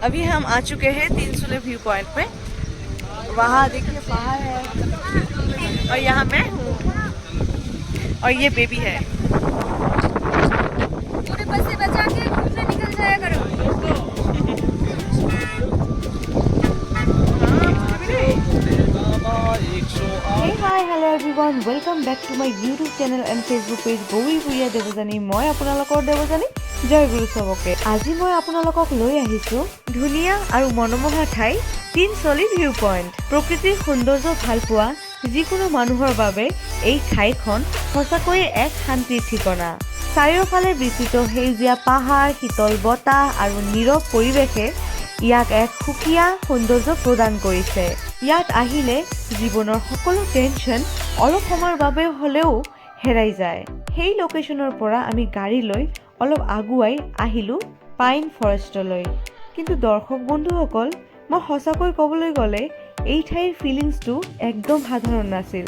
अभी हम आ चुके हैं तीनसुले व्यू पॉइंट पे। वहाँ देखिए पहाड़ है और यहाँ मैं हूँ और ये बेबी है। पूरे बस से बचा के घूमने निकल जाया करो। Hey, hi, hello everyone. Welcome back to my YouTube channel and Facebook page Govi Bhuya Devojani. মই আপোনালোকৰ দেৱজানী জয় গুৰু সবকে। আজি মই আপোনালোকক লৈ আহিছো ধুনীয়া আৰু মনোমোহা ঠাই তিনচলি ভিউ পইণ্ট। প্ৰকৃতিৰ সৌন্দৰ্য ভাল পোৱা যিকোনো মানুহৰ বাবে এই ঠাইখন সঁচাকৈয়ে এক শান্তিৰ ঠিকনা। চাৰিওফালে বিস্তৃত সেউজীয়া পাহাৰ, শীতল বতাহ আৰু নীৰৱ পৰিৱেশে ইয়াক এক সুকীয়া সৌন্দৰ্য প্ৰদান কৰিছে। ইয়াত আহিলে জীৱনৰ সকলো টেনচন অলপ সময়ৰ বাবে হ'লেও হেৰাই যায়। সেই লোকেশ্যনৰ পৰা আমি গাড়ী লৈ অলপ আগুৱাই আহিলোঁ পাইন ফৰেষ্টলৈ। কিন্তু দৰ্শক বন্ধুসকল, মই সঁচাকৈ ক'বলৈ গ'লে এই ঠাইৰ ফিলিংছটো একদম সাধাৰণ নাছিল,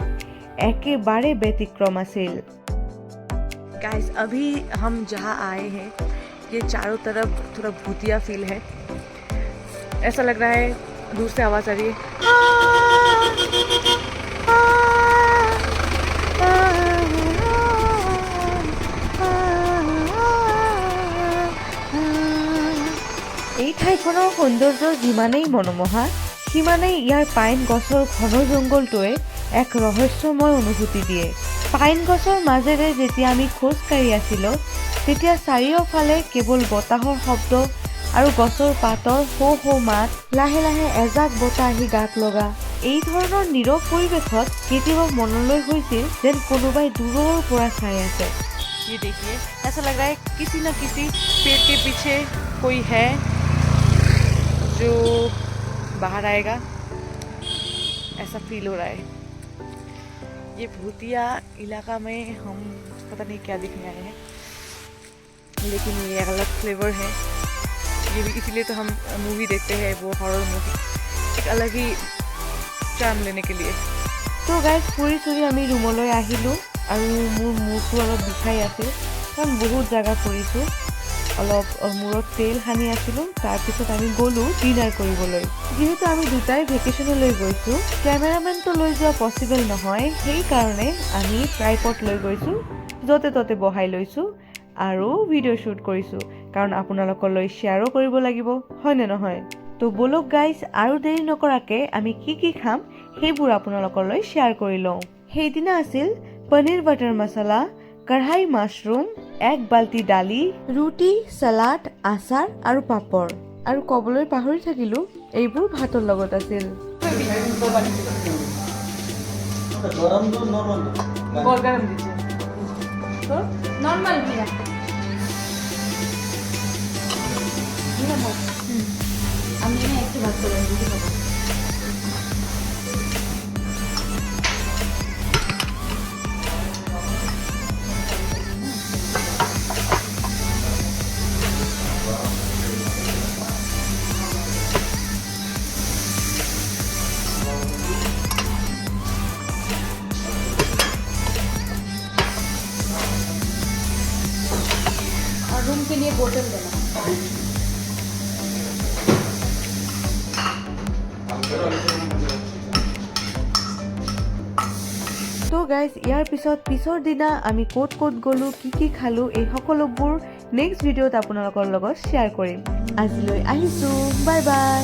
একেবাৰে ব্যতিক্ৰম আছিল। गाइस अभी हम जहाँ आए हैं ये चारों तरफ थोड़ा भूतिया फील है। ऐसा लग रहा है दूर से आवाज आ रही है এই ঠাইখনৰ সৌন্দৰ্য যিমানেই মনোমোহা সিমানেই ইয়াৰ পাইন গছৰ ঘন জংঘলটোৱে এক ৰহস্যময় অনুভূতি দিয়ে। পাইন গছৰ মাজেৰে যেতিয়া আমি খোজ কাঢ়ি আছিলোঁ তেতিয়া চাৰিওফালে কেৱল বতাহৰ শব্দ আৰু গছৰ পাতৰ হৌ হৌ মাত, লাহে লাহে এজাক বতাহ আহি গাত লগা। এই ধৰণৰ নীৰৱ পৰিৱেশত কেতিয়াবা মনলৈ হৈছিল যেন কোনোবাই দূৰৰ পৰা চাই আছে। ये देखिए ऐसा लग रहा है किसी न किसी पेड़ के पीछे कोई है जो बाहर आएगा, ऐसा फील हो रहा है। ये भूतिया इलाका में हम पता नहीं क्या दिखने आए हैं, लेकिन ये अलग फ्लेवर है। ये भी इसीलिए तो हम मूवी देखते हैं, वो हॉरर मूवी, एक अलग ही चार्म लेने के लिए। तो गाइस ফুৰি চুৰি আমি ৰুমলৈ আহিলোঁ আৰু মোৰ মূৰটো অলপ বিষাই আছিল কাৰণ বহুত জাগা ফুৰিছোঁ। অলপ মূৰত তেল সানি আছিলোঁ। তাৰপিছত আমি গ'লোঁ ডিনাৰ কৰিবলৈ। যিহেতু আমি দুটাই ভেকেশ্যনলৈ গৈছোঁ, কেমেৰামেনটো লৈ যোৱা পচিবল নহয়, সেইকাৰণে আমি ট্ৰাইপড লৈ গৈছোঁ, য'তে ত'তে বহাই লৈছোঁ আৰু ভিডিঅ' শ্বুট কৰিছোঁ, কাৰণ আপোনালোকলৈ শ্বেয়াৰো কৰিব লাগিব, হয়নে নহয়? তো বলক গাইজ, আৰু দেৰি নকৰাকৈ আমি কি খাম সেইবোৰ আপোনালোকলৈ শ্বেয়াৰ কৰি লওঁ। সেইদিনা আছিল পনীৰ বাটাৰ মছলা, কঢ়াই মাছৰুম, এক বাল্টি দালি, ৰুটি, চালাড, আচাৰ আৰু পাপৰ। আৰু ক'বলৈ পাহৰি থাকিলোঁ, এইবোৰ ভাতৰ লগত আছিল। नॉर्मल भैया আমি একটু ভাত কৰে দিতে পাৰবো। और रूम के लिए बोतल देना। তো গাইজ, ইয়াৰ পিছৰ দিনা আমি ক'ত গ'লোঁ, কি খালোঁ, এই সকলোবোৰ নেক্সট ভিডিঅ'ত আপোনালোকৰ লগত শ্বেয়াৰ কৰিম। আজিলৈ আহিছোঁ, বাই বাই।